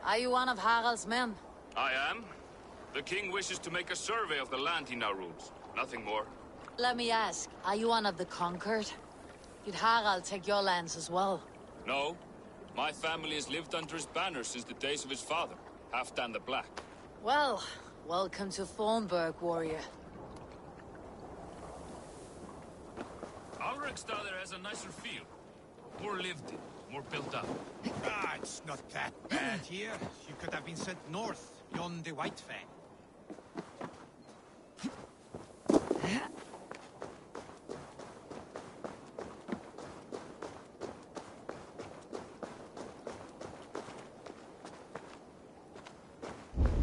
Are you one of Harald's men? I am. The king wishes to make a survey of the land he now rules. Nothing more. Let me ask, are you one of the conquered? Did Harald take your lands as well? No. My family has lived under his banner since the days of his father, Halfdan the Black. Well, welcome to Thornburg, warrior. Alrekstad has a nicer feel. More lived in, more built up. It's not that bad here. You could have been sent north, beyond the White Fang.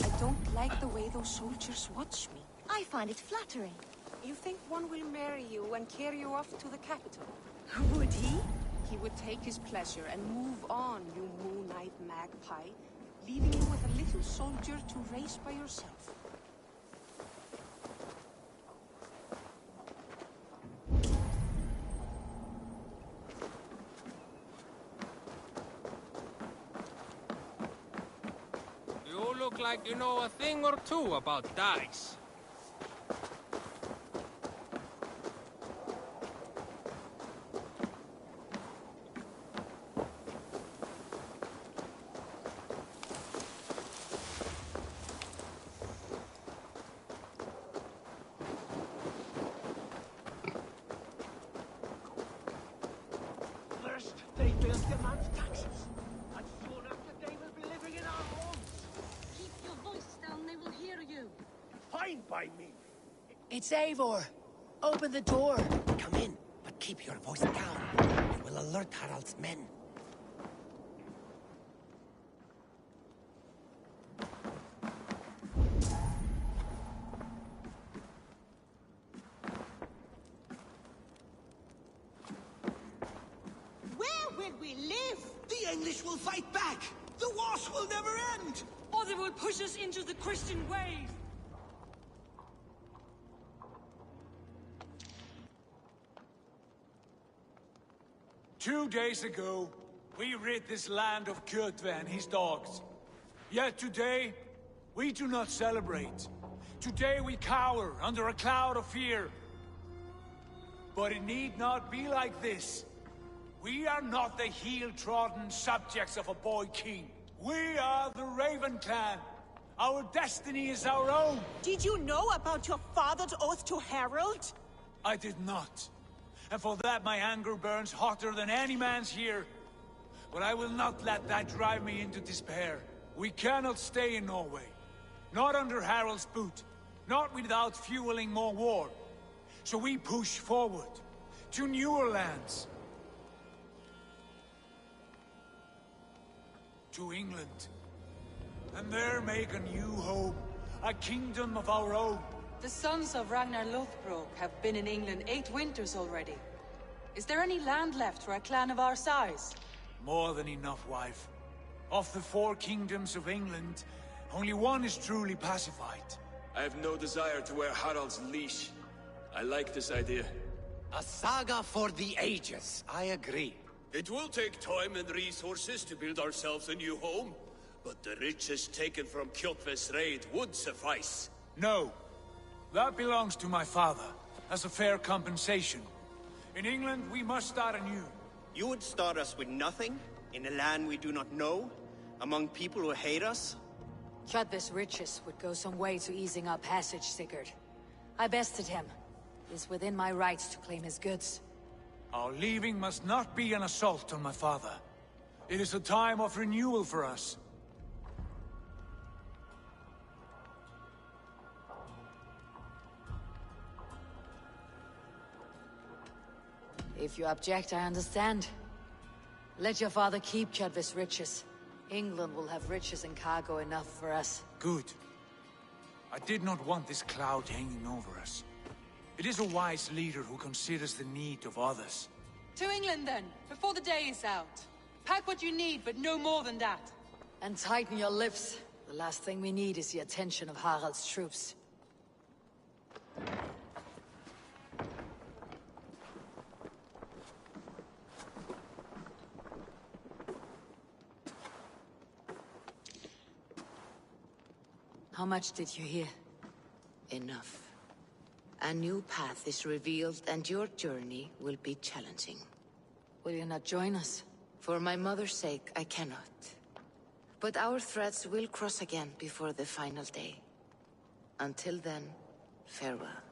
I don't like the way those soldiers watch me. I find it flattering. You think one will marry you and carry you off to the capital? Would he? He would take his pleasure and move on, you moon-eyed magpie, leaving you with a little soldier to race by yourself. You look like you know a thing or two about dice. They will demand taxes, and soon after they will be living in our homes. Keep your voice down, they will hear you. Fine by me. It's Eivor. Open the door. Come in, but keep your voice down. It will alert Harald's men. Where will we live? The English will fight back. The wars will never end. Or they will push us into the Christian wave. Two days ago, we rid this land of Kjotve and his dogs. Yet today, we do not celebrate. Today we cower under a cloud of fear. But it need not be like this. We are not the heel-trodden subjects of a boy king. We are the Raven clan. Our destiny is our own. Did you know about your father's oath to Harold? I did not. And for that my anger burns hotter than any man's here. But I will not let that drive me into despair. We cannot stay in Norway. Not under Harald's boot. Not without fueling more war. So we push forward to newer lands. To England. And there make a new home. A kingdom of our own. The sons of Ragnar Lothbrok have been in England 8 winters already. Is there any land left for a clan of our size? More than enough, wife. Of the 4 kingdoms of England, only one is truly pacified. I have no desire to wear Harald's leash. I like this idea. A saga for the ages. I agree. It will take time and resources to build ourselves a new home, but the riches taken from Kjotve's raid would suffice. No. That belongs to my father, as a fair compensation. In England, we must start anew. You would start us with nothing? In a land we do not know? Among people who hate us? Kjotve's riches would go some way to easing our passage, Sigurd. I bested him. It is within my rights to claim his goods. Our leaving must not be an assault on my father. It is a time of renewal for us. If you object, I understand. Let your father keep Kjotve's riches. England will have riches and cargo enough for us. Good. I did not want this cloud hanging over us. It is a wise leader who considers the need of others. To England then, before the day is out. Pack what you need, but no more than that. And tighten your lips. The last thing we need is the attention of Harald's troops. How much did you hear? Enough. A new path is revealed, and your journey will be challenging. Will you not join us? For my mother's sake, I cannot. But our threads will cross again before the final day. Until then, farewell.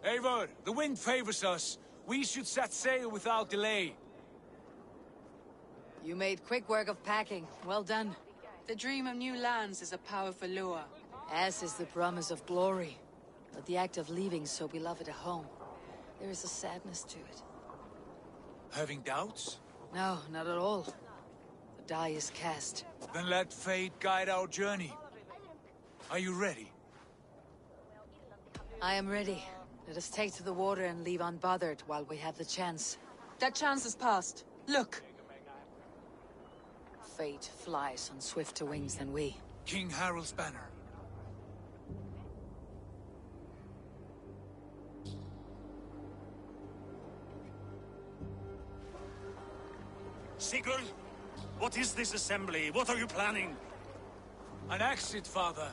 Eivor, the wind favors us. We should set sail without delay. You made quick work of packing. Well done. The dream of new lands is a powerful lure. As is the promise of glory. But the act of leaving so beloved a home, there is a sadness to it. Having doubts? No, not at all. The die is cast. Then let fate guide our journey. Are you ready? I am ready. Let us take to the water and leave unbothered while we have the chance. That chance is past. Look! Fate flies on swifter wings than we. King Harald's banner. Sigurd, what is this assembly? What are you planning? An exit, father.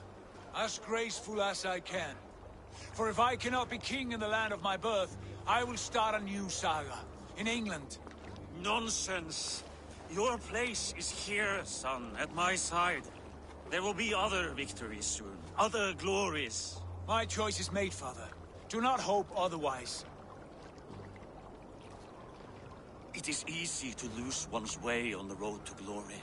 As graceful as I can. For if I cannot be king in the land of my birth, I will start a new saga. In England. Nonsense. Your place is here, son, at my side. There will be other victories soon. Other glories. My choice is made, father. Do not hope otherwise. It is easy to lose one's way on the road to glory.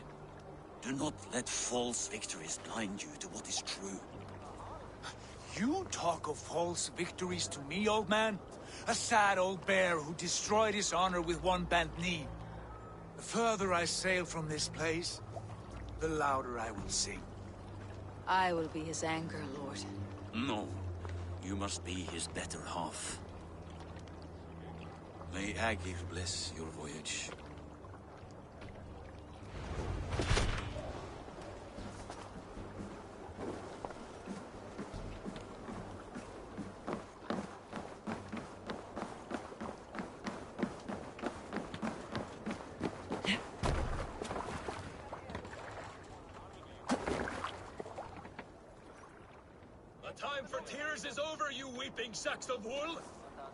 Do not let false victories blind you to what is true. You talk of false victories to me, old man? A sad old bear who destroyed his honor with one bent knee. The further I sail from this place, the louder I will sing. I will be his anchor, Lord. No. You must be his better half. May Agir bless your voyage. time for tears is over, you weeping sacks of wool!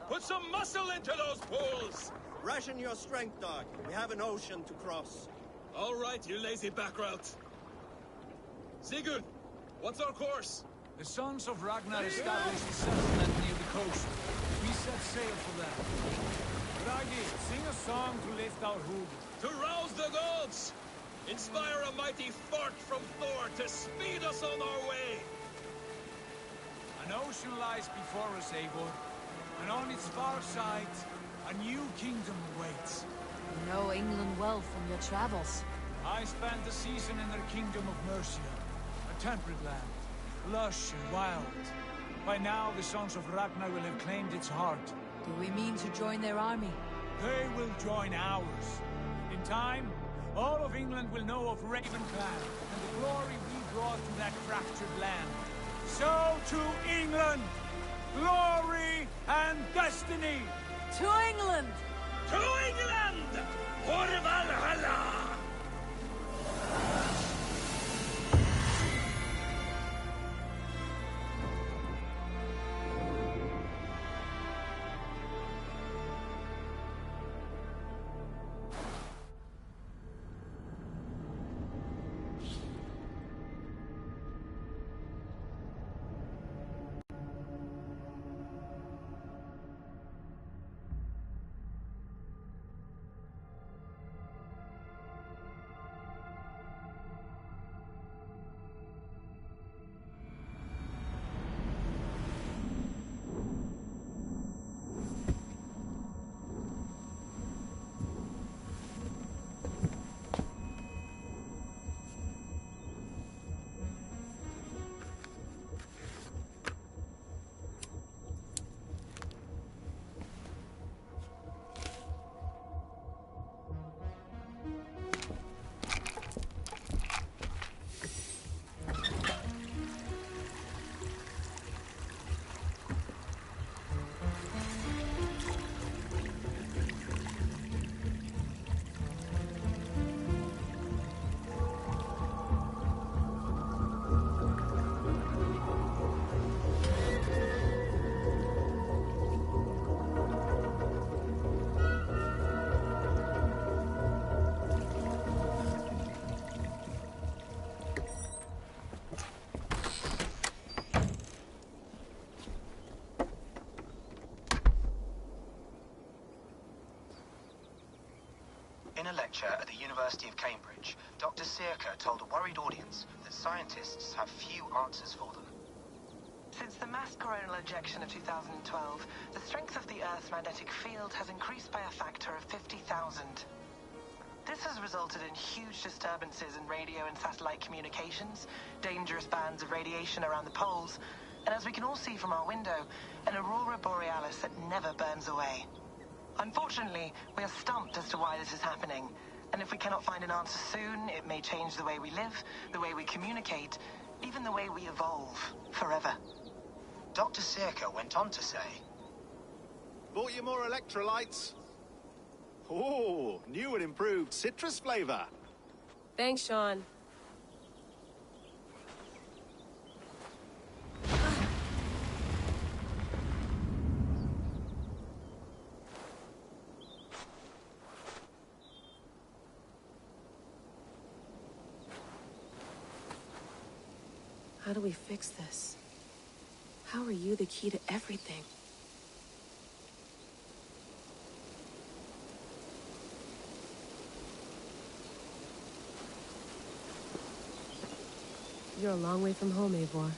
Put some muscle into those pools! Ration your strength, dog. We have an ocean to cross. All right, you lazy backrout. Sigurd, what's our course? The Sons of Ragnar established a settlement near the coast. We set sail for them. Ragi, sing a song to lift our hood. To rouse the gods! Inspire a mighty fart from Thor to speed us on our way! An ocean lies before us, Eivor. And on its far side, a new kingdom awaits. You know England well from your travels. I spent a season in their kingdom of Mercia. A temperate land, lush and wild. By now, the Sons of Ragnar will have claimed its heart. Do we mean to join their army? They will join ours. In time, all of England will know of Ravenclan and the glory we brought to that fractured land. So to England! Glory and destiny! To England! To England! For Valhalla! In a lecture at the University of Cambridge, Dr. Circa told a worried audience that scientists have few answers for them. Since the mass coronal ejection of 2012, the strength of the Earth's magnetic field has increased by a factor of 50,000. This has resulted in huge disturbances in radio and satellite communications, dangerous bands of radiation around the poles, and as we can all see from our window, an aurora borealis that never burns away. Unfortunately, we are stumped as to why this is happening, and if we cannot find an answer soon, it may change the way we live, the way we communicate, even the way we evolve, forever. Dr. Circa went on to say, "Bought you more electrolytes? Oh, new and improved citrus flavor." Thanks, Sean. How do we fix this? How are you the key to everything? You're a long way from home, Eivor.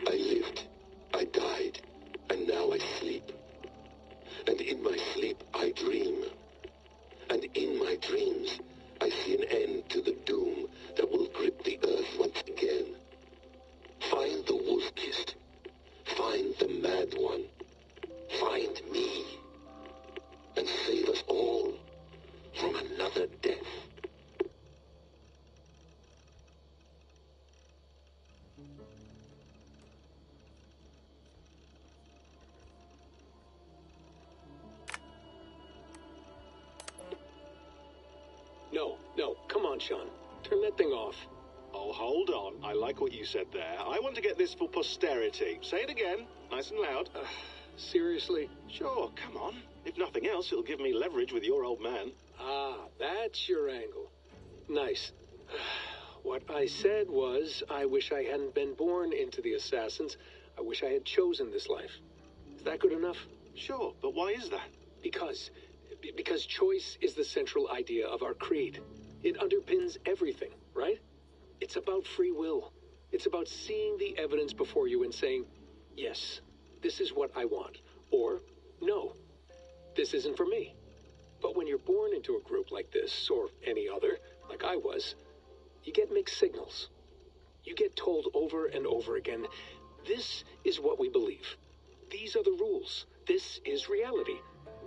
I lived, I died, and now I sleep. And in my sleep I dream. And in my dreams I see an end to the doom that will grip the earth once again. Find the wolf-kissed. Find the mad one. Find me. And save us all from another death. No, come on, Sean. Turn that thing off. Oh, hold on. I like what you said there. I want to get this for posterity. Say it again, nice and loud. Seriously? Sure, come on. If nothing else, it'll give me leverage with your old man. Ah, that's your angle. Nice. What I said was, I wish I hadn't been born into the Assassins. I wish I had chosen this life. Is that good enough? Sure, but why is that? Because choice is the central idea of our creed. It underpins everything, right? It's about free will. It's about seeing the evidence before you and saying, yes, this is what I want. Or, no, this isn't for me. But when you're born into a group like this, or any other, like I was, you get mixed signals. You get told over and over again, this is what we believe. These are the rules. This is reality.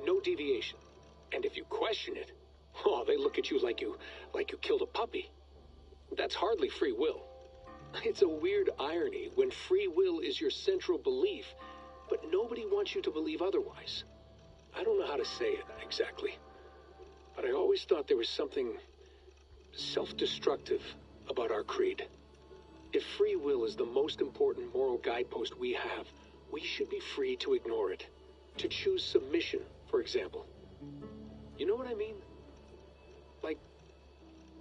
No deviation. And if you question it, oh, they look at you like you killed a puppy. That's hardly free will. It's a weird irony when free will is your central belief, but nobody wants you to believe otherwise. I don't know how to say it exactly, but I always thought there was something self-destructive about our creed. If free will is the most important moral guidepost we have, we should be free to ignore it. To choose submission, for example. You know what I mean? Like,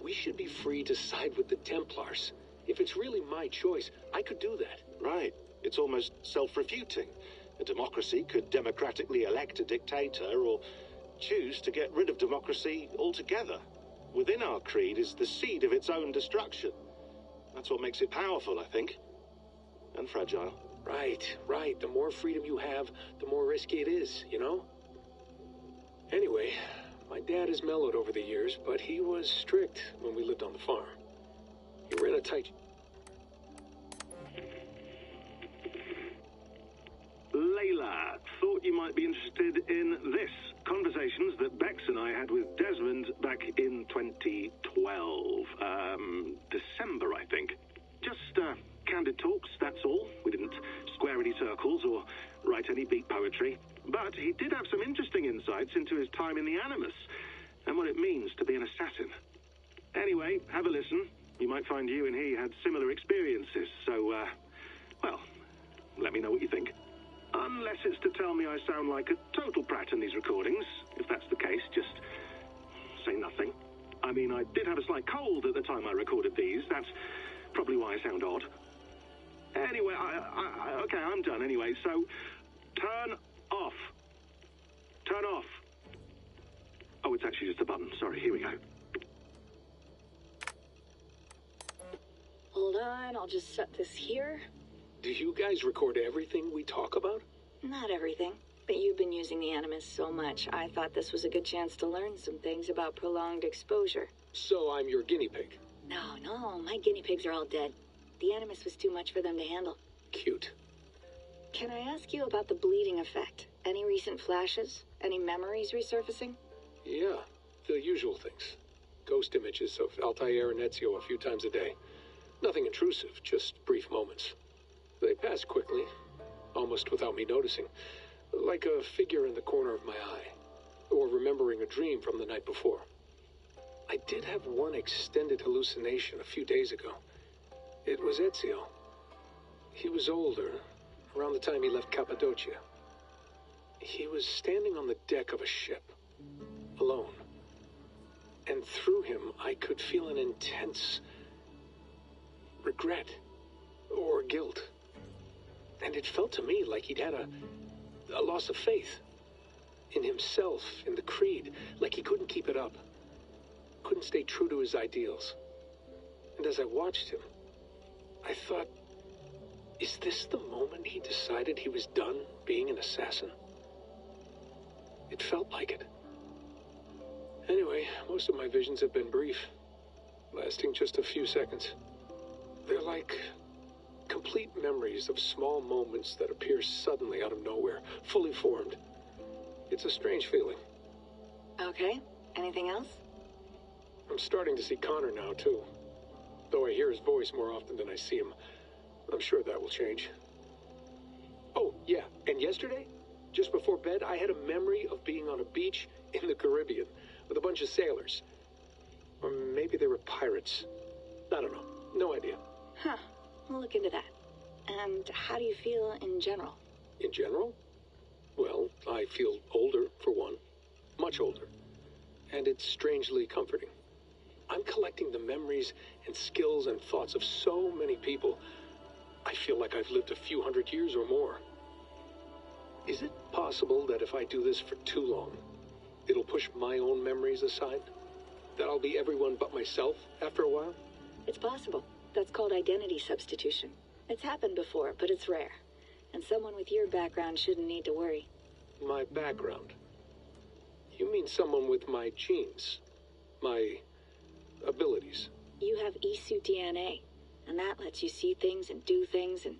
we should be free to side with the Templars. If it's really my choice, I could do that. Right. It's almost self-refuting. A democracy could democratically elect a dictator or choose to get rid of democracy altogether. Within our creed is the seed of its own destruction. That's what makes it powerful, I think. And fragile. Right. The more freedom you have, the more risky it is, you know? Anyway, my dad has mellowed over the years, but he was strict when we lived on the farm. He ran a tight... Layla, thought you might be interested in this. Conversations that Bex and I had with Desmond back in 2012. December, I think. Just, candid talks, that's all. We didn't square any circles or write any beat poetry. But he did have some interesting insights into his time in the Animus and what it means to be an assassin. Anyway, have a listen. You might find you and he had similar experiences, so, well, let me know what you think. Unless it's to tell me I sound like a total prat in these recordings. If that's the case, just say nothing. I mean, I did have a slight cold at the time I recorded these. That's probably why I sound odd. Anyway, okay, I'm done anyway, so turn off. Turn off. Oh, it's actually just a button. Sorry, here we go. Hold on, I'll just set this here. Do you guys record everything we talk about? Not everything, but you've been using the Animus so much, I thought this was a good chance to learn some things about prolonged exposure. So I'm your guinea pig? No, my guinea pigs are all dead. The Animus was too much for them to handle. Cute. Can I ask you about the bleeding effect? Any recent flashes? Any memories resurfacing? Yeah, the usual things. Ghost images of Altair and Ezio a few times a day. Nothing intrusive, just brief moments. They passed quickly, almost without me noticing, like a figure in the corner of my eye, or remembering a dream from the night before. I did have one extended hallucination a few days ago. It was Ezio. He was older, around the time he left Cappadocia. He was standing on the deck of a ship, alone. And through him, I could feel an intense regret or guilt. And it felt to me like he'd had a loss of faith in himself, in the Creed, like he couldn't keep it up, couldn't stay true to his ideals. And as I watched him, I thought, is this the moment he decided he was done being an assassin? It felt like it. Anyway, most of my visions have been brief, lasting just a few seconds. They're like complete memories of small moments that appear suddenly out of nowhere, fully formed. It's a strange feeling. Okay, anything else? I'm starting to see Connor now, too. Though I hear his voice more often than I see him. I'm sure that will change. Oh, yeah, and yesterday, just before bed, I had a memory of being on a beach in the Caribbean with a bunch of sailors. Or maybe they were pirates. I don't know. No idea. Huh. We'll look into that. And how do you feel in general? In general? Well, I feel older, for one. Much older. And it's strangely comforting. I'm collecting the memories and skills and thoughts of so many people. I feel like I've lived a few hundred years or more. Is it possible that if I do this for too long, it'll push my own memories aside? That I'll be everyone but myself after a while? It's possible. That's called identity substitution. It's happened before, but it's rare. And someone with your background shouldn't need to worry. My background? You mean someone with my genes? My abilities? You have Isu DNA, and that lets you see things and do things and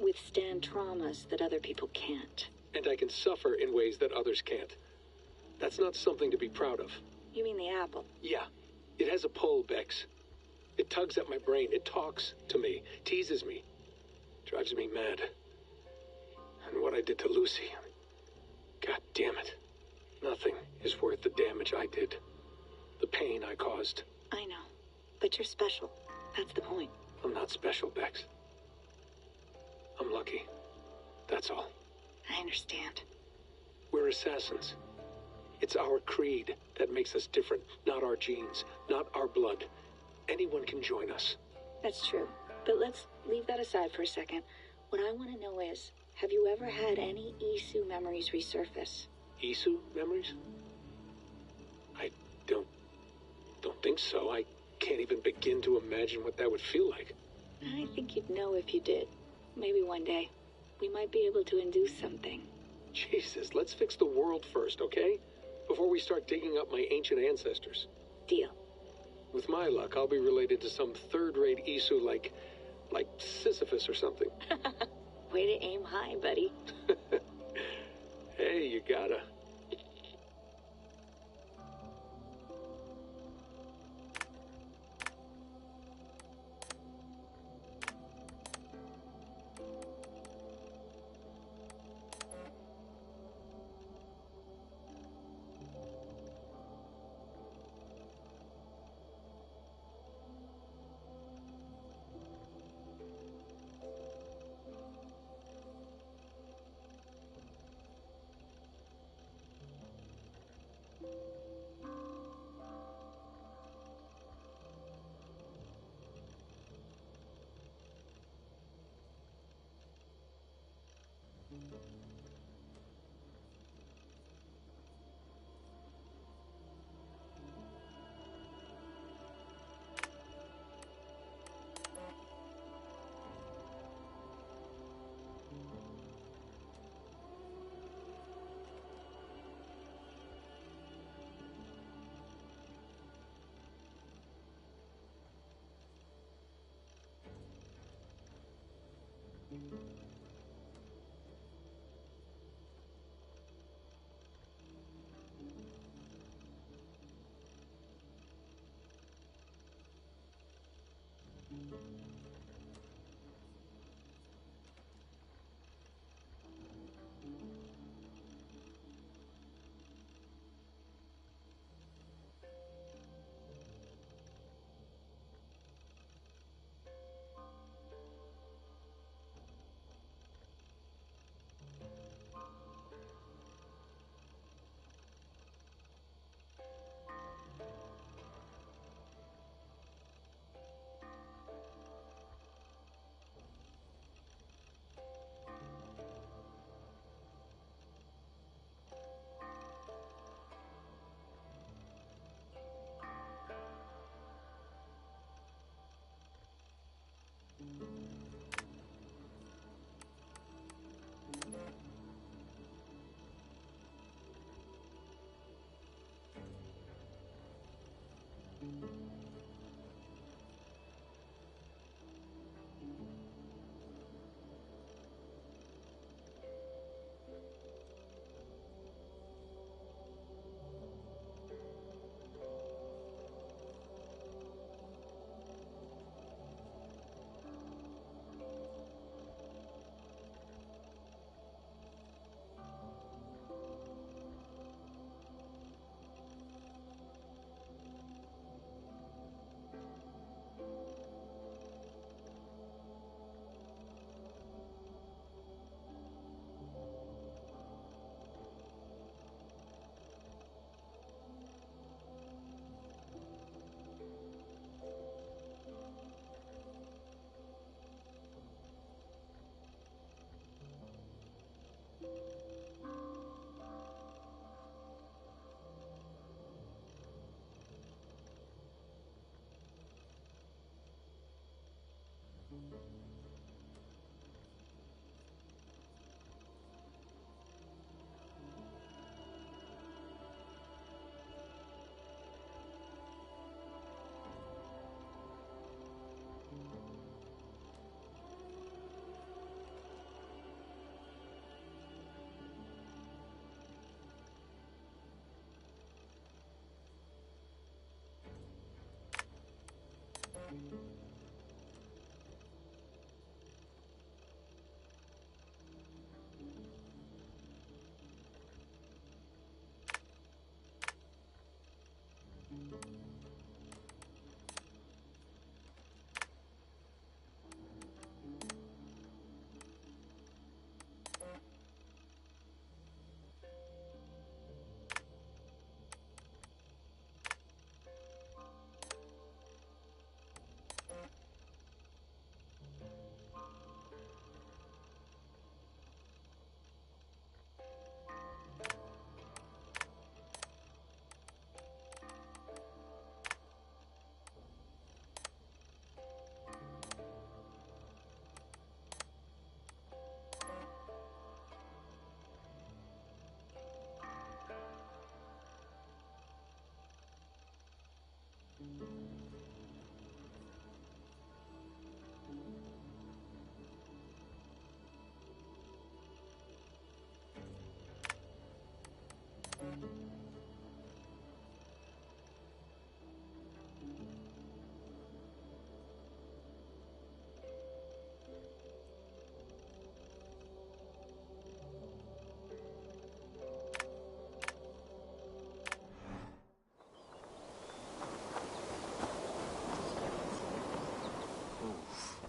withstand traumas that other people can't. And I can suffer in ways that others can't. That's not something to be proud of. You mean the apple? Yeah. It has a pull, Bex. It tugs at my brain. It talks to me. Teases me. Drives me mad. And what I did to Lucy... God damn it. Nothing is worth the damage I did. The pain I caused. I know. But you're special. That's the point. I'm not special, Bex. I'm lucky. That's all. I understand. We're assassins. It's our creed that makes us different, not our genes, not our blood. Anyone can join us. That's true. But let's leave that aside for a second. What I want to know is, have you ever had any Isu memories resurface? Isu memories? I don't think so. I can't even begin to imagine what that would feel like. I think you'd know if you did. Maybe one day. We might be able to induce something. Jesus, let's fix the world first, okay? Before we start digging up my ancient ancestors. Deal. With my luck, I'll be related to some third-rate Isu like Sisyphus or something. Way to aim high, buddy. Hey, you gotta.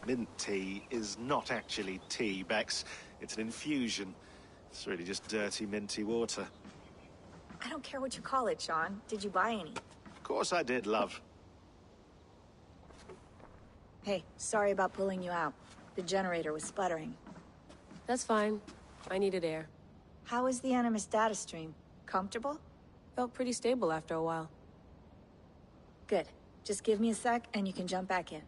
Mint tea is not actually tea, Bex. It's an infusion. It's really just dirty, minty water. I don't care what you call it, Sean. Did you buy any? Of course I did, love. Hey, sorry about pulling you out. The generator was sputtering. That's fine. I needed air. How is the Animus data stream? Comfortable? Felt pretty stable after a while. Good. Just give me a sec and you can jump back in.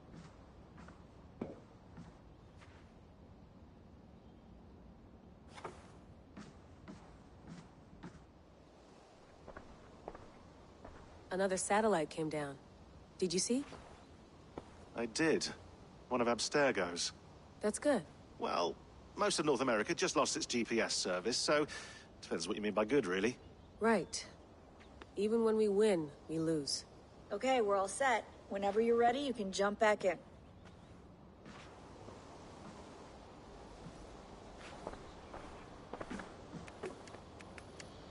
Another satellite came down. Did you see? I did. One of Abstergo's. That's good. Well, most of North America just lost its GPS service, so depends what you mean by good, really. Right. Even when we win, we lose. Okay, we're all set. Whenever you're ready, you can jump back in.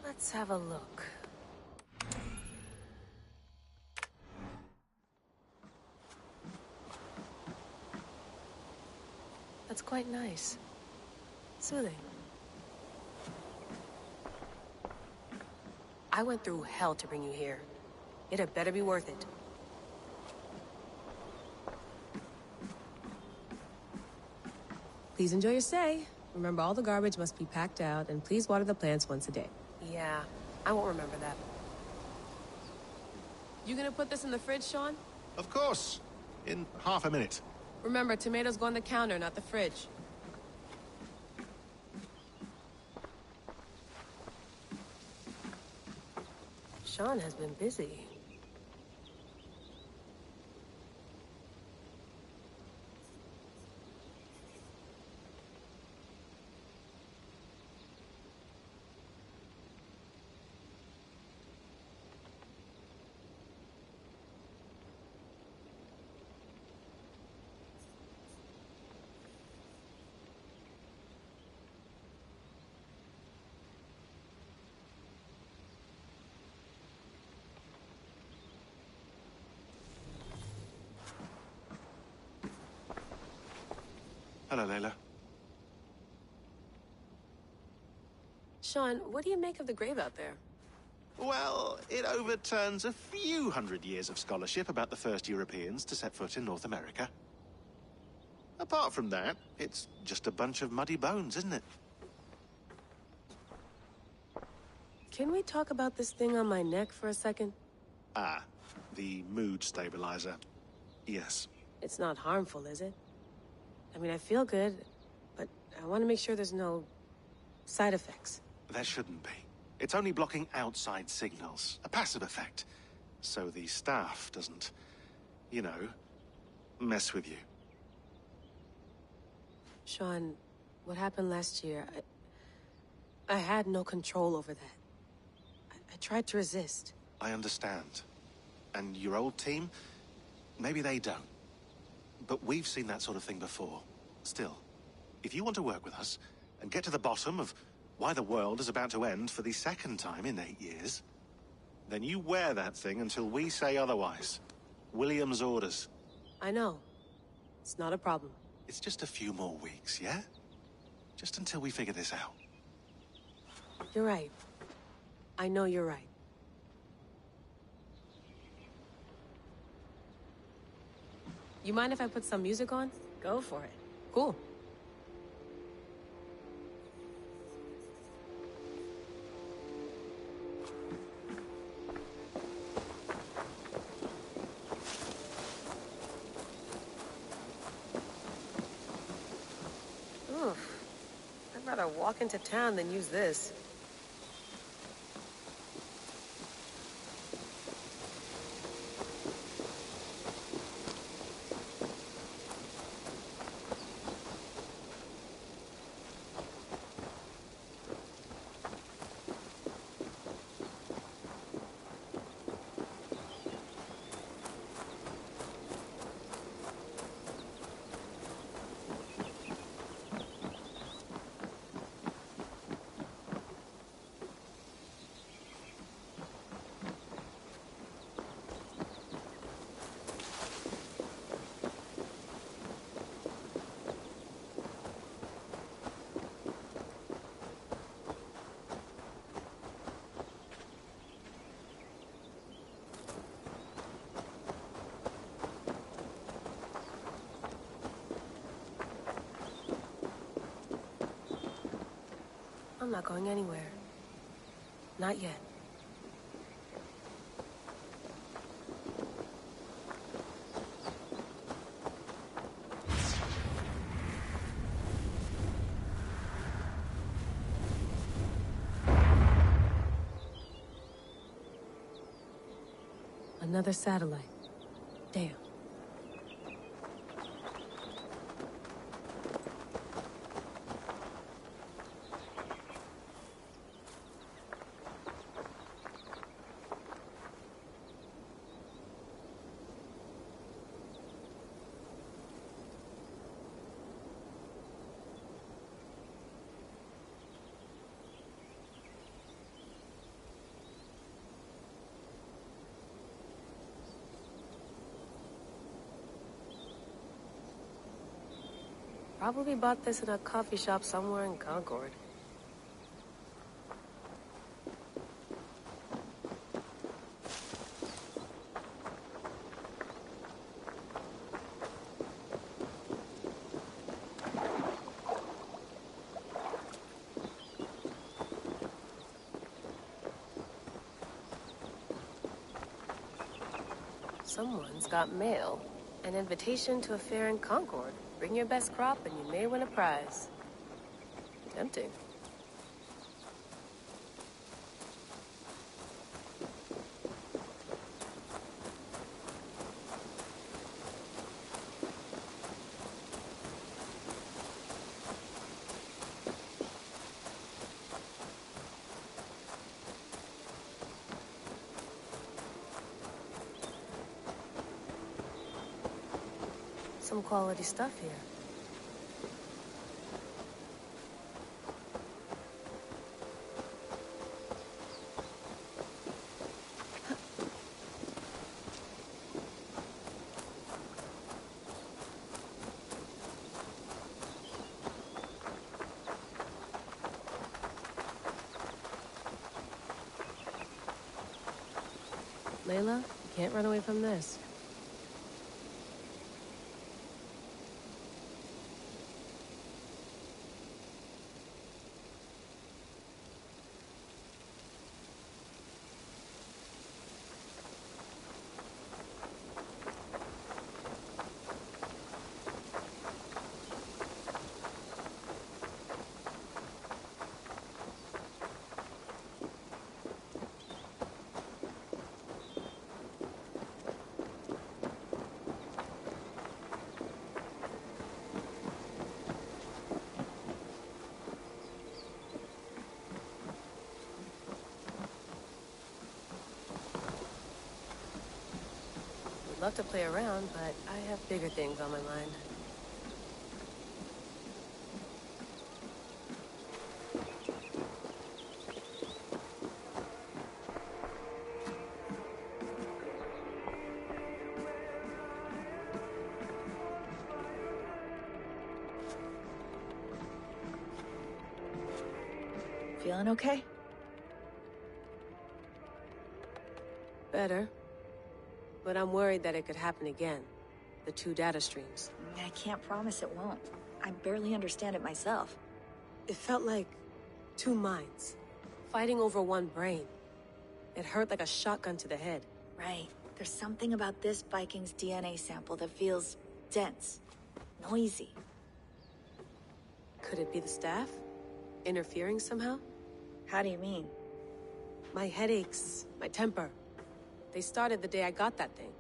Let's have a look. That's quite nice. Soothing. I went through hell to bring you here. It had better be worth it. Please enjoy your stay. Remember, all the garbage must be packed out, and please water the plants once a day. Yeah, I won't remember that. You gonna put this in the fridge, Sean? Of course. In half a minute. Remember, tomatoes go on the counter, not the fridge. Sean has been busy. Hello, Layla. Sean, what do you make of the grave out there? Well, it overturns a few hundred years of scholarship about the first Europeans to set foot in North America. Apart from that, it's just a bunch of muddy bones, isn't it? Can we talk about this thing on my neck for a second? Ah, the mood stabilizer. Yes. It's not harmful, is it? I mean, I feel good, but I want to make sure there's no side effects. There shouldn't be. It's only blocking outside signals. A passive effect. So the staff doesn't, you know, mess with you. Sean, what happened last year, I had no control over that. I tried to resist. I understand. And your old team, maybe they don't. But we've seen that sort of thing before. Still, if you want to work with us and get to the bottom of why the world is about to end for the second time in 8 years, then you wear that thing until we say otherwise. William's orders. I know. It's not a problem. It's just a few more weeks, yeah? Just until we figure this out. You're right. I know you're right. You mind if I put some music on? Go for it. Cool. Oof. I'd rather walk into town than use this. I'm not going anywhere. Not yet. Another satellite. Damn. Probably bought this in a coffee shop somewhere in Concord. Someone's got mail. An invitation to a fair in Concord. Bring your best crop and you may win a prize. Tempting. Some quality stuff here. Layla, you can't run away from this. love to play around, but I have bigger things on my mind. Feeling okay? Better. But I'm worried that it could happen again. The two data streams. I can't promise it won't. I barely understand it myself. It felt like two minds, fighting over one brain. It hurt like a shotgun to the head. Right. There's something about this Viking's DNA sample that feels dense, noisy. Could it be the staff? Interfering somehow? How do you mean? My headaches, my temper. They started the day I got that thing.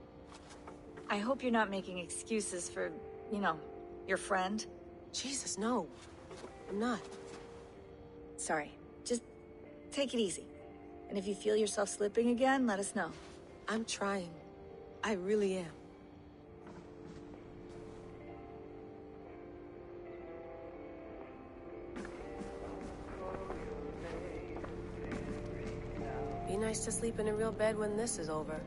I hope you're not making excuses for, you know, your friend. Jesus, no. I'm not. Sorry. Just take it easy. And if you feel yourself slipping again, let us know. I'm trying. I really am. Be nice to sleep in a real bed when this is over.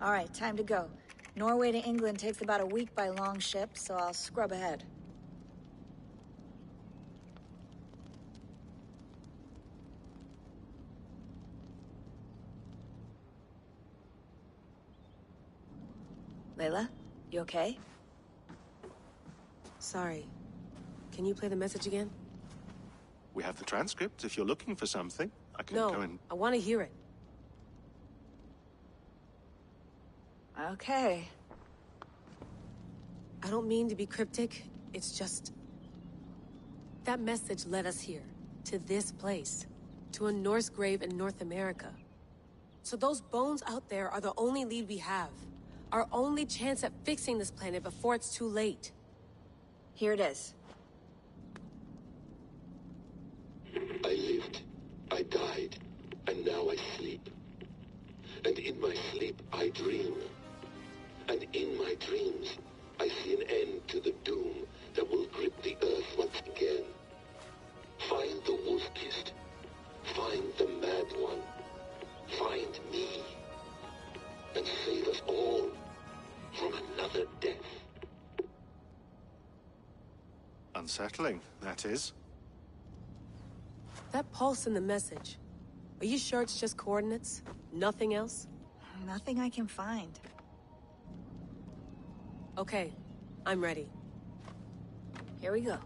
All right, time to go. Norway to England takes about a week by long ship, so I'll scrub ahead. Layla, you okay? Sorry. Can you play the message again? We have the transcript. If you're looking for something, I can No, go and... I want to hear it. Okay. I don't mean to be cryptic. It's just... that message led us here. To this place. To a Norse grave in North America. So those bones out there are the only lead we have. Our only chance at fixing this planet before it's too late. Here it is. I lived, I died, and now I sleep. And in my sleep I dream. And in my dreams I see an end to the doom that will grip the earth once again. Find the wolf-kissed. Find the mad one. Find me. And save us all from another death. Unsettling, that is. That pulse in the message. Are you sure it's just coordinates? Nothing else? Nothing I can find. Okay, I'm ready. Here we go.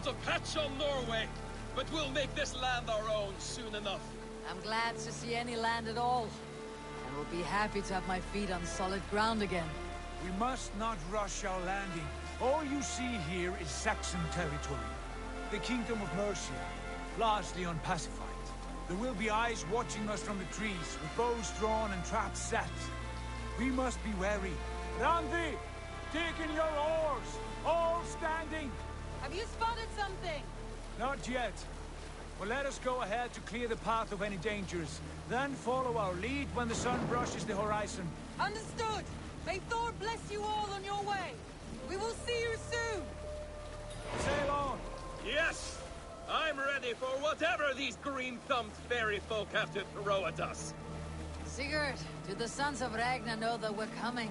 a patch on Norway, but we'll make this land our own soon enough. I'm glad to see any land at all. And will be happy to have my feet on solid ground again. We must not rush our landing. All you see here is Saxon territory. The Kingdom of Mercia, largely unpacified. There will be eyes watching us from the trees, with bows drawn and traps set. We must be wary. Randi! Dig in your oars! All standing! Have you spotted something? Not yet. But let us go ahead to clear the path of any dangers. Then follow our lead when the sun brushes the horizon. Understood! May Thor bless you all on your way! We will see you soon! Sail on! Yes! I'm ready for whatever these green-thumbed fairy folk have to throw at us. Sigurd, do the sons of Ragnar know that we're coming?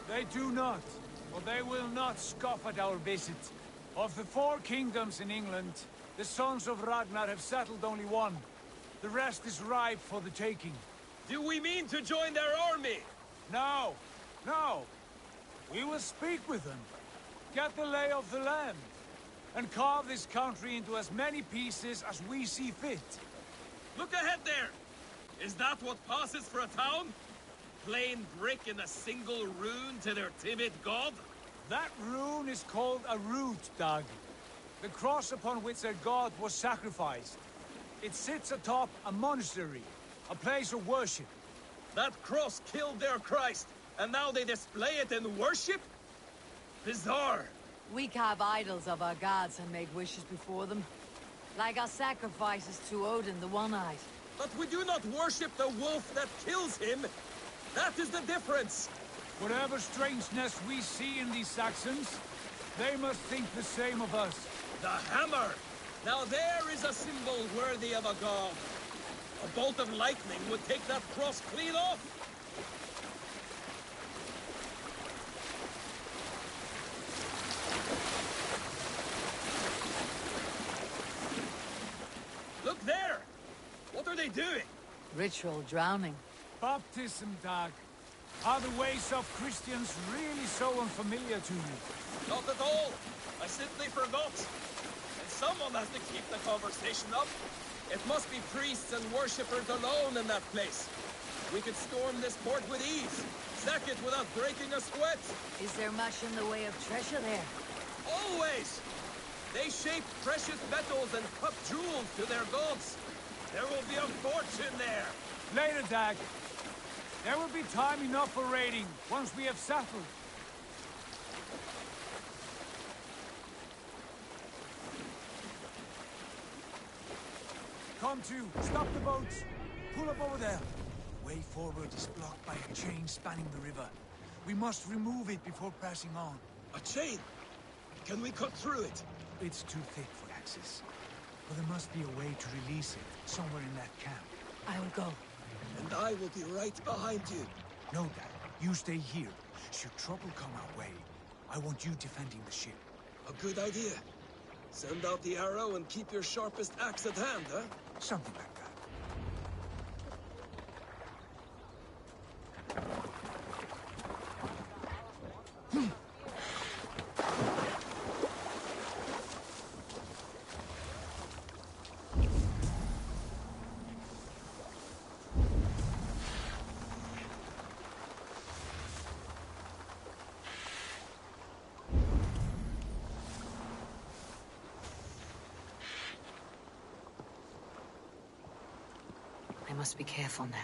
They do not, but they will not scoff at our visit. Of the 4 kingdoms in England, the sons of Ragnar have settled only one. The rest is ripe for the taking. Do we mean to join their army? No, no. We will speak with them, get the lay of the land, and carve this country into as many pieces as we see fit. Look ahead there! Is that what passes for a town? Plain brick in a single rune to their timid god? That rune is called a root, Dag. The cross upon which their god was sacrificed. It sits atop a monastery, a place of worship. That cross killed their Christ, and now they display it in worship? Bizarre. We carve idols of our gods and make wishes before them. Like our sacrifices to Odin, the One-Eyed. But we do not worship the wolf that kills him. That is the difference. Whatever strangeness we see in these Saxons, they must think the same of us. The hammer! Now there is a symbol worthy of a god. A bolt of lightning would take that cross clean off. Look there! What are they doing? Ritual drowning. Baptism, Dag. Are the ways of Christians really so unfamiliar to you? Not at all. I simply forgot. And someone has to keep the conversation up. It must be priests and worshippers alone in that place. We could storm this port with ease. Sack it without breaking a sweat. Is there much in the way of treasure there? Always! They shape precious metals and cut jewels to their gods. There will be a fortune there. Later, Dag. There will be time enough for raiding, once we have settled. Come to, stop the boats. Pull up over there. Way forward is blocked by a chain spanning the river. We must remove it before passing on. A chain? Can we cut through it? It's too thick for access. But there must be a way to release it, somewhere in that camp. I will go. And I will be right behind you. No, Dad. You stay here. Should trouble come our way, I want you defending the ship. A good idea. Send out the arrow and keep your sharpest axe at hand, huh? Something like that. I must be careful now.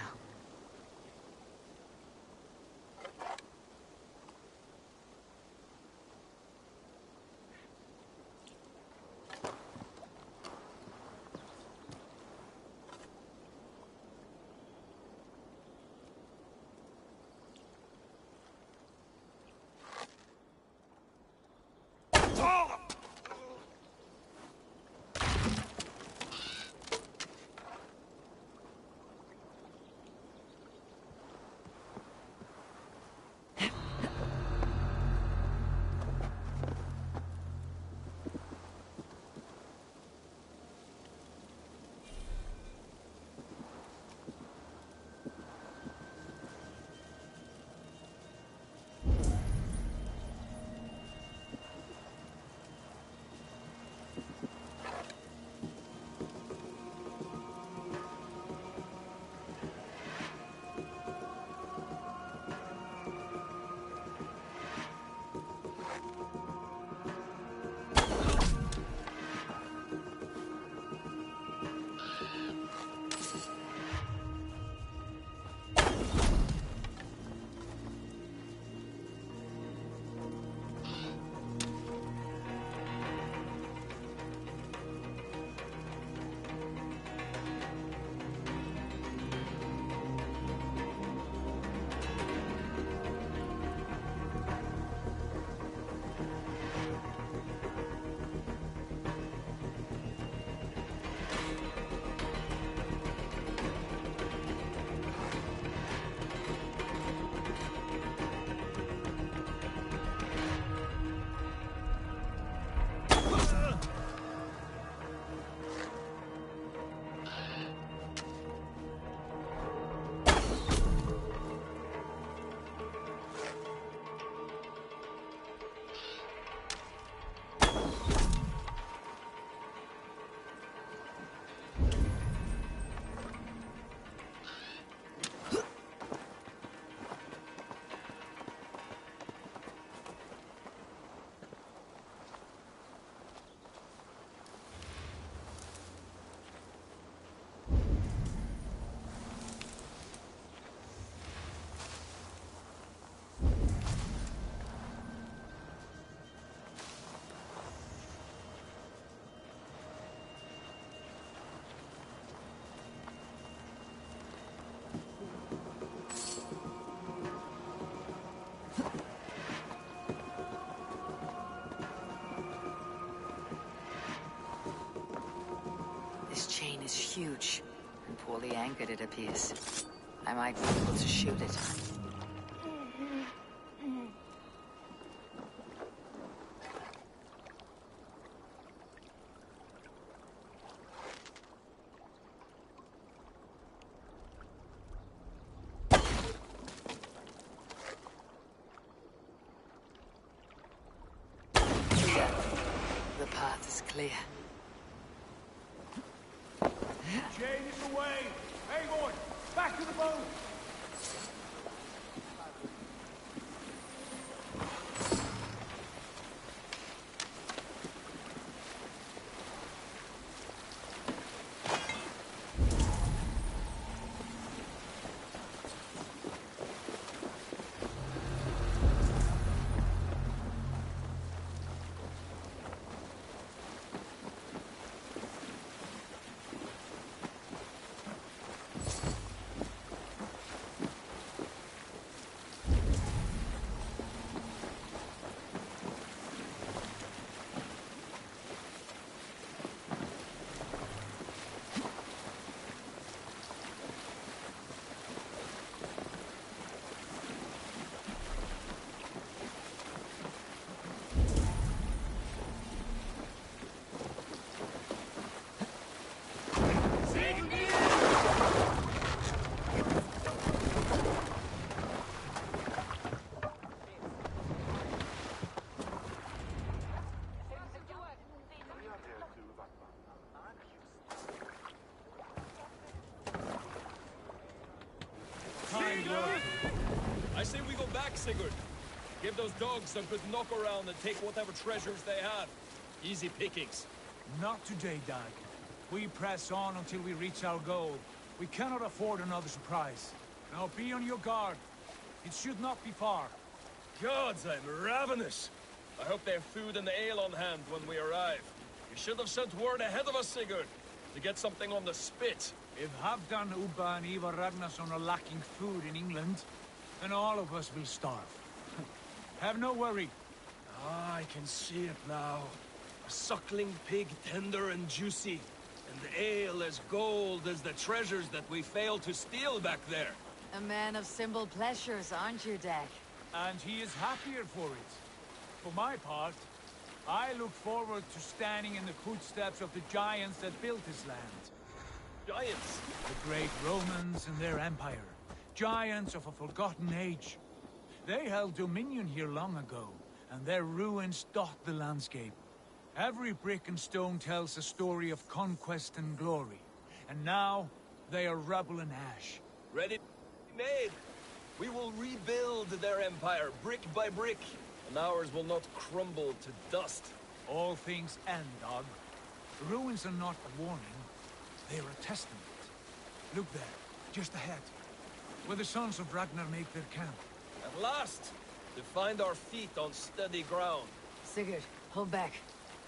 This chain is huge, and poorly anchored it appears. I might be able to shoot it. The path is clear. Chain is away! Hey, boy! Back to the boat! I say we go back, Sigurd. Give those dogs a good knock around and take whatever treasures they have. Easy pickings. Not today, Dag. We press on until we reach our goal. We cannot afford another surprise. Now be on your guard. It should not be far. Gods, I'm ravenous. I hope they have food and ale on hand when we arrive. You should have sent word ahead of us, Sigurd, to get something on the spit. If Halfdan, Ubba and Ivar Ragnarsson are lacking food in England, then all of us will starve. Have no worry. Ah, I can see it now. A suckling pig, tender and juicy. And the ale as gold as the treasures that we failed to steal back there. A man of simple pleasures, aren't you, Dag? And he is happier for it. For my part, I look forward to standing in the footsteps of the giants that built this land. Giants? The great Romans and their empire. Giants of a forgotten age. They held dominion here long ago, and their ruins dot the landscape. Every brick and stone tells a story of conquest and glory. And now, they are rubble and ash. Ready made. We will rebuild their empire brick by brick, and ours will not crumble to dust. All things end, Dog. The ruins are not a warning. They are a testament. Look there, just ahead, where the sons of Ragnar make their camp. At last, to find our feet on steady ground. Sigurd, hold back.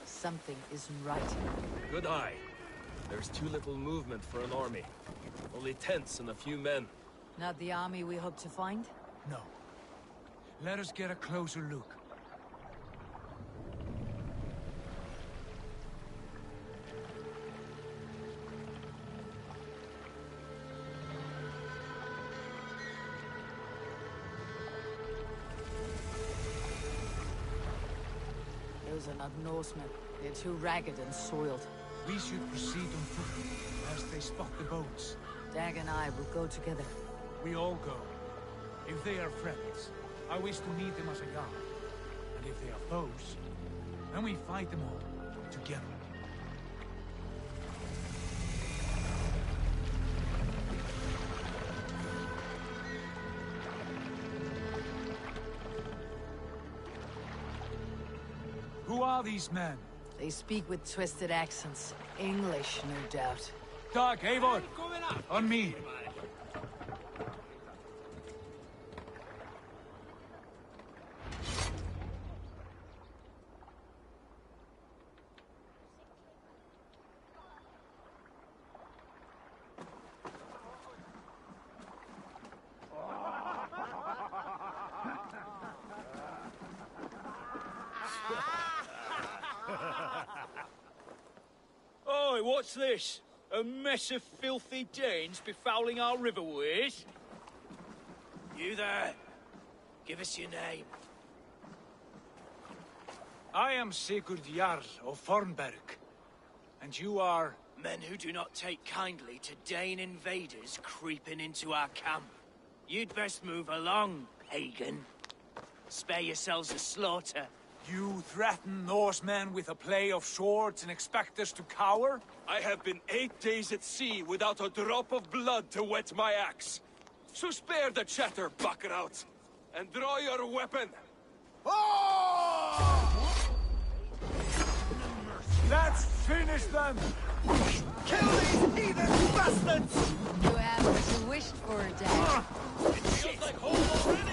Something isn't right. Good eye. There's too little movement for an army. Only tents and a few men. Not the army we hope to find? No. Let us get a closer look. Those are not Norsemen. They're too ragged and soiled. We should proceed on foot, lest they spot the boats. Dag and I will go together. We all go. If they are friends, I wish to meet them as a yard. And if they are foes, then we fight them all, together. Who are these men? They speak with twisted accents. English, no doubt. Dag, Eivor! On me! Oi, what's this? A mess of filthy Danes befouling our riverways? You there. Give us your name. I am Sigurd Jarl of Fornberg. And you are... Men who do not take kindly to Dane invaders creeping into our camp. You'd best move along, pagan. Spare yourselves a slaughter. You threaten Norsemen with a play of swords and expect us to cower? I have been 8 days at sea without a drop of blood to wet my axe. So spare the chatter, buckerout, and draw your weapon. Let's finish them! Kill these heathen bastards! You have what you wished for, Dad. It feels like home already!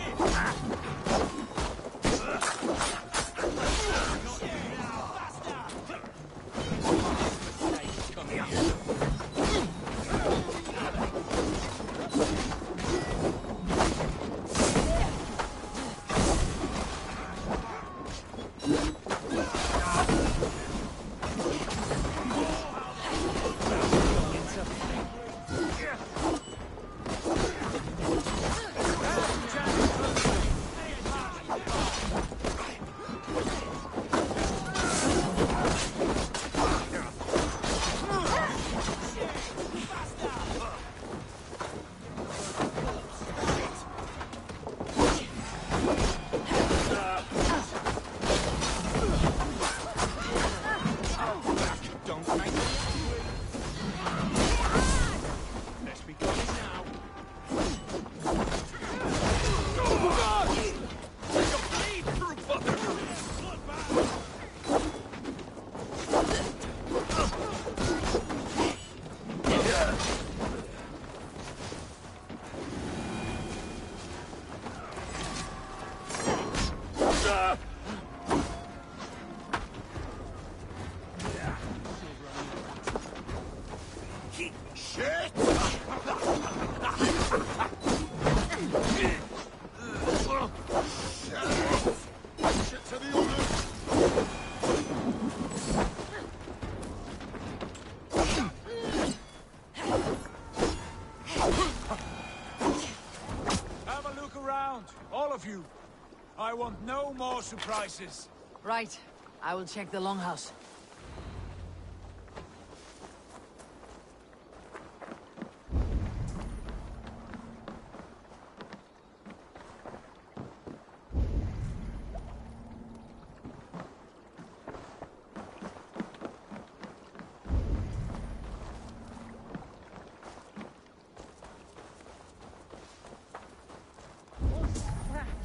I want no more surprises. Right. I will check the longhouse.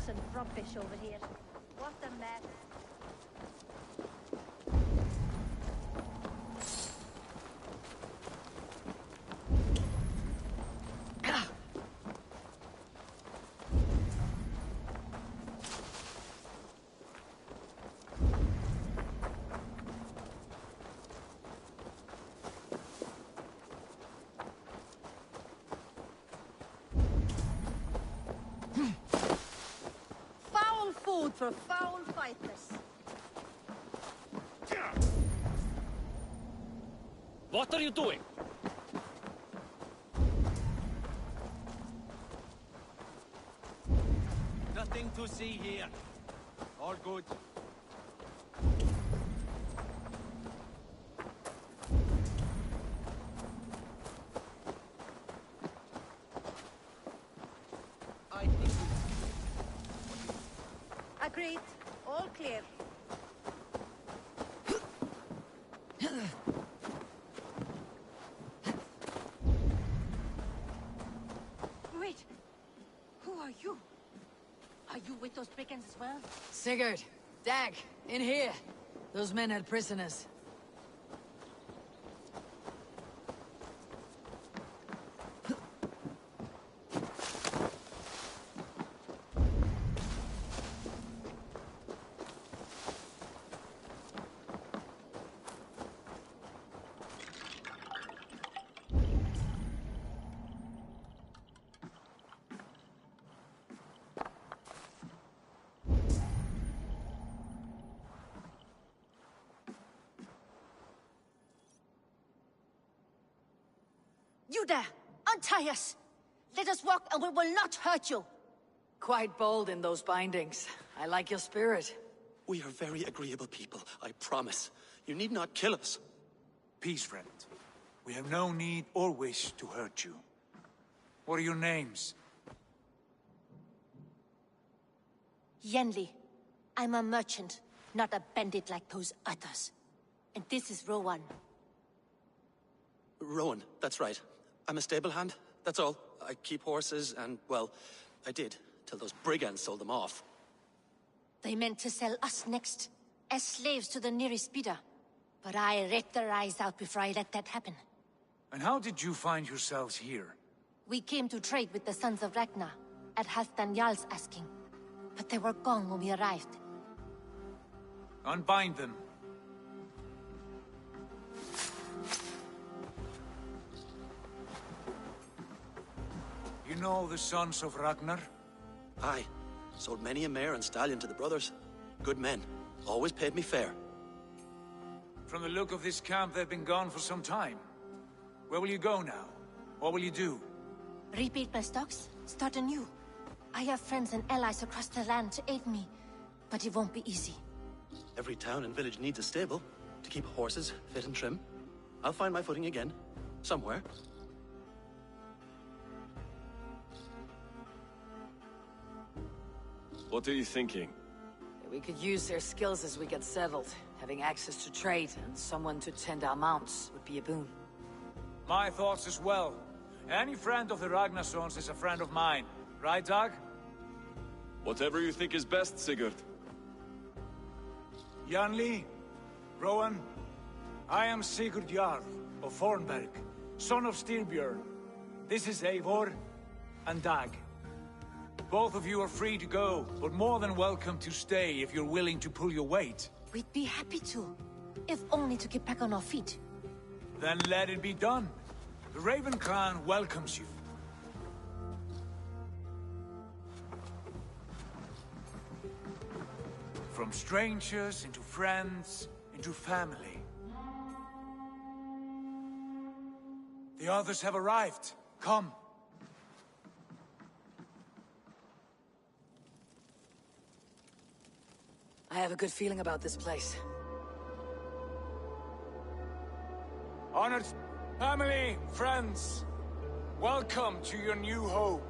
And rubbish over here. What a mess. Food for foul fighters. What are you doing? Nothing to see here. All good. Agreed. All clear. Wait. Who are you? Are you with those brigands as well? Sigurd, Dag, in here. Those men had prisoners. You there! Untie us! Let us walk and we will not hurt you! Quite bold in those bindings. I like your spirit. We are very agreeable people, I promise. You need not kill us. Peace, friend. We have no need or wish to hurt you. What are your names? Yenli. I'm a merchant, not a bandit like those others. And this is Rowan. Rowan, that's right. I'm a stable hand, that's all. I keep horses and, well, I did, till those brigands sold them off. They meant to sell us next, as slaves to the nearest bidder. But I ripped their eyes out before I let that happen. And how did you find yourselves here? We came to trade with the Sons of Ragnar, at Halfdan Jarl's asking. But they were gone when we arrived. Unbind them. You know the Sons of Ragnar? Aye. Sold many a mare and stallion to the brothers. Good men. Always paid me fair. From the look of this camp, they've been gone for some time. Where will you go now? What will you do? Rebuild my stocks, start anew. I have friends and allies across the land to aid me, but it won't be easy. Every town and village needs a stable to keep horses fit and trim. I'll find my footing again. Somewhere. What are you thinking? We could use their skills as we get settled. Having access to trade and someone to tend our mounts would be a boon. My thoughts as well. Any friend of the Ragnarsons is a friend of mine. Right, Dag? Whatever you think is best, Sigurd. Janli, Rowan, I am Sigurd Jarl of Fornberg, son of Styrbjörn. This is Eivor and Dag. Both of you are free to go, but more than welcome to stay if you're willing to pull your weight. We'd be happy to, if only to get back on our feet. Then let it be done. The Raven Clan welcomes you. From strangers into friends, into family. The others have arrived. Come. I have a good feeling about this place. Honored family, friends, welcome to your new home.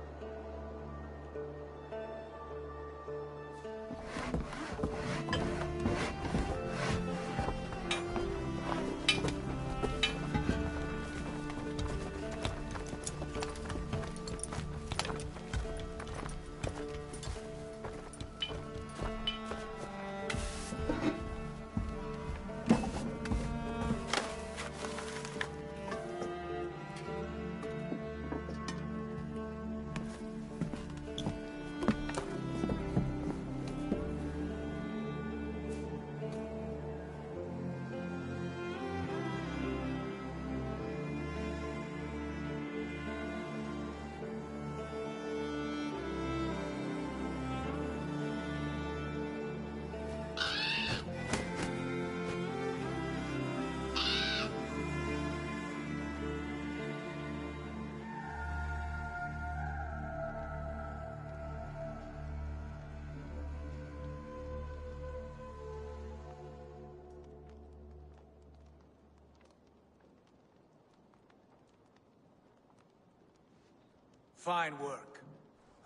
Fine work.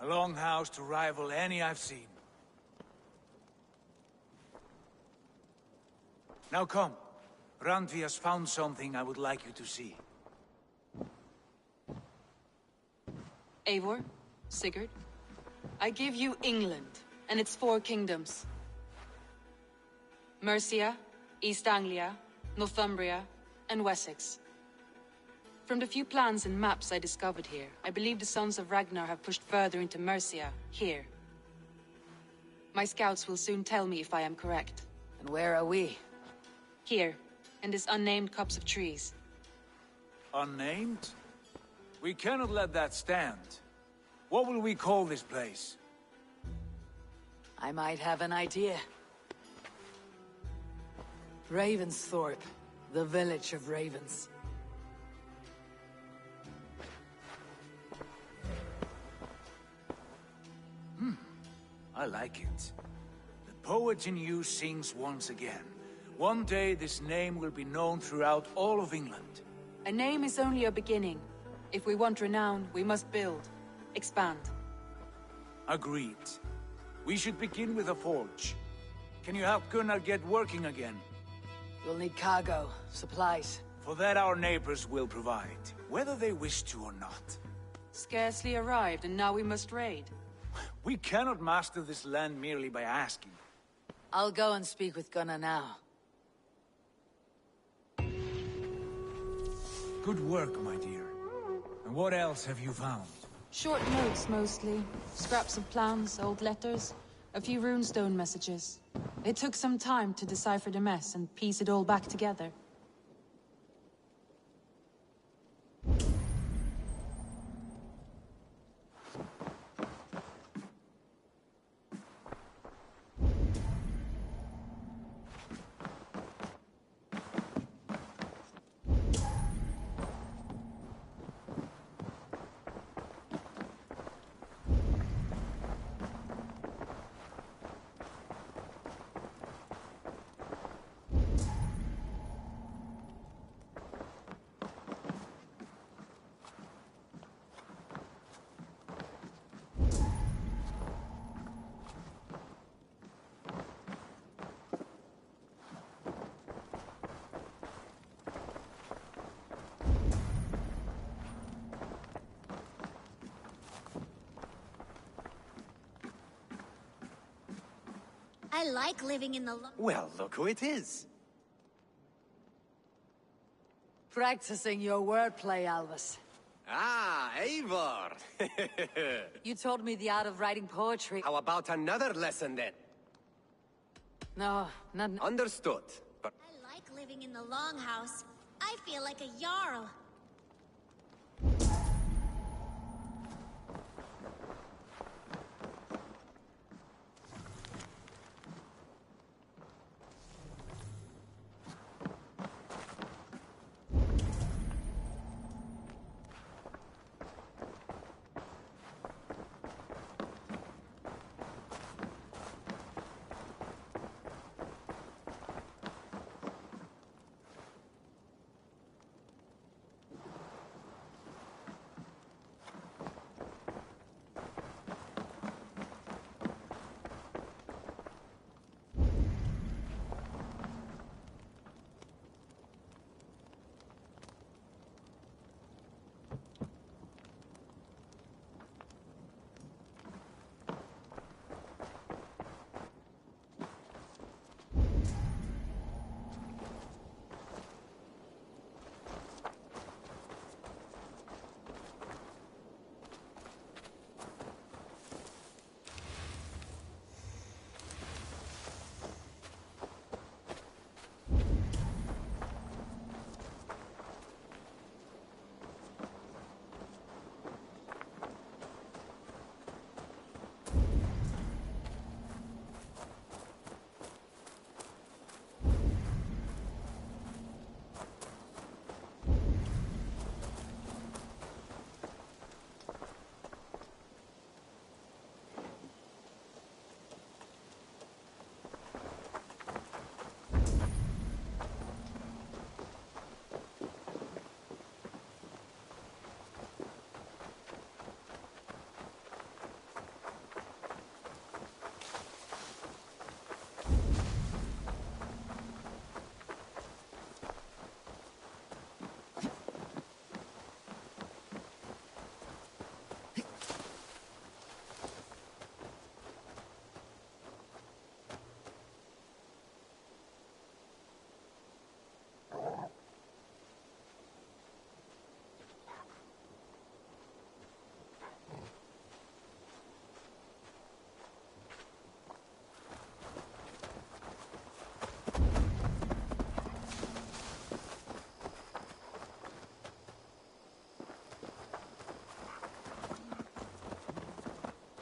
A longhouse to rival any I've seen. Now come. Randvi has found something I would like you to see. Eivor, Sigurd, I give you England and its 4 kingdoms. Mercia, East Anglia, Northumbria, and Wessex. From the few plans and maps I discovered here, I believe the Sons of Ragnar have pushed further into Mercia, here. My scouts will soon tell me if I am correct. And where are we? Here, in this unnamed copse of trees. Unnamed? We cannot let that stand. What will we call this place? I might have an idea. Ravensthorpe, the village of ravens. I like it. The poet in you sings once again. One day this name will be known throughout all of England. A name is only a beginning. If we want renown, we must build. Expand. Agreed. We should begin with a forge. Can you help Gunnar get working again? You'll need cargo, supplies. For that our neighbors will provide, whether they wish to or not. Scarcely arrived, and now we must raid. We cannot master this land merely by asking. I'll go and speak with Gunnar now. Good work, my dear. And what else have you found? Short notes, mostly. Scraps of plans, old letters, a few runestone messages. It took some time to decipher the mess and piece it all back together. I like living in the Well, look who it is. Practicing your wordplay, Albus. Ah, Eivor! You told me the art of writing poetry. How about another lesson then? No, not... Understood. But I like living in the longhouse. I feel like a Jarl.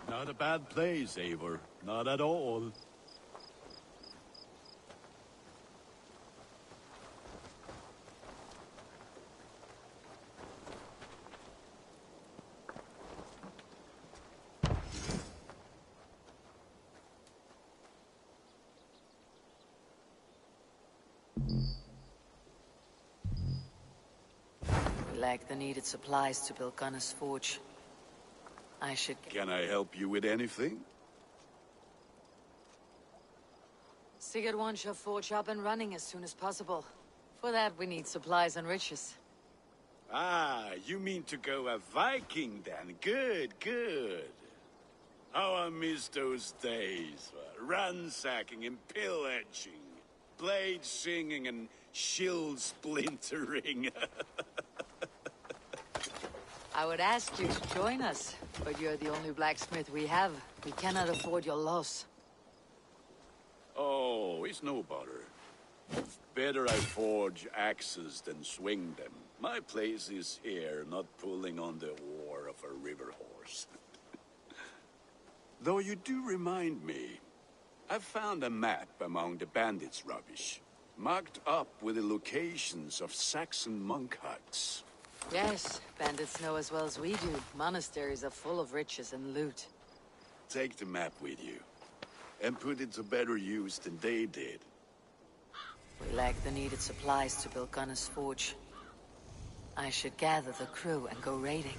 Not a bad place, Eivor. Not at all. lack the needed supplies to build Gunner's Forge. I should... Can I help you with anything? Sigurd wants your forge up and running as soon as possible. For that, we need supplies and riches. Ah, you mean to go a Viking then? Good, good. How I miss those days. Ransacking and pillaging. Blade singing and shield splintering. I would ask you to join us, but you're the only blacksmith we have. We cannot afford your loss. Oh, it's no bother. Better I forge axes than swing them. My place is here, not pulling on the oar of a river horse. Though you do remind me, I found a map among the bandits' rubbish, marked up with the locations of Saxon monk huts. Yes, bandits know as well as we do. Monasteries are full of riches and loot. Take the map with you, and put it to better use than they did. We lack the needed supplies to build Gunner's Forge. I should gather the crew and go raiding.